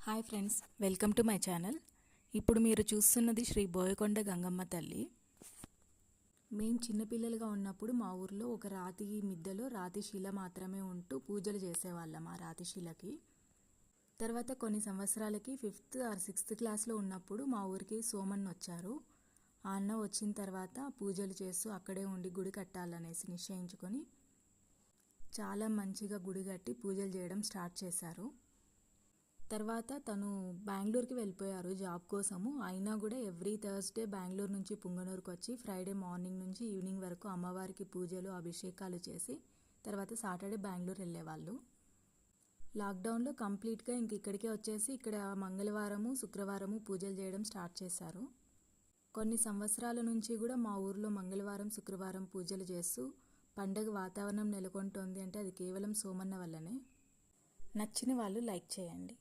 Hi friends, welcome to my channel. ఇప్పుడు మీరు చూస్తున్నది శ్రీ బోయకొండ గంగమ్మ తల్లి. మేము చిన్నపిల్లలుగా ఉన్నప్పుడు మా ఊర్లో ఒక రాతి మిద్దెలో రాతి శిల మాత్రమే ఉంటూ పూజలు చేసేవాళ్ళం ఆ రాతి శిలకి. తర్వాత కొన్ని సంవత్సరాలకి 5th or 6th క్లాస్లో ఉన్నప్పుడు మా ఊరికి సోమన్న వచ్చారు. ఆ అన్న వచ్చిన తర్వాత పూజలు చేస్తూ అక్కడే ఉండి గుడి కట్టాలనేసి నిశ్చయించుకొని చాలా మంచిగా గుడి కట్టి పూజలు చేయడం స్టార్ట్ చేశారు. తర్వాత తను బెంగళూరుకి వెళ్ళిపోయారు జాబ్ కోసము. అయినా కూడా ఎవ్రీ థర్స్డే బెంగళూరు నుంచి పుంగనూరుకు వచ్చి ఫ్రైడే మార్నింగ్ నుంచి ఈవినింగ్ వరకు అమ్మవారికి పూజలు అభిషేకాలు చేసి తర్వాత సాటర్డే బెంగళూరు వెళ్ళేవాళ్ళు. లాక్డౌన్లో కంప్లీట్గా ఇక్కడికే వచ్చేసి ఇక్కడ మంగళవారము శుక్రవారము పూజలు చేయడం స్టార్ట్ చేశారు. కొన్ని సంవత్సరాల నుంచి కూడా మా ఊర్లో మంగళవారం శుక్రవారం పూజలు చేస్తూ పండగ వాతావరణం నెలకొంటోంది అంటే అది కేవలం సోమన్న వల్లనే. నచ్చిన వాళ్ళు లైక్ చేయండి.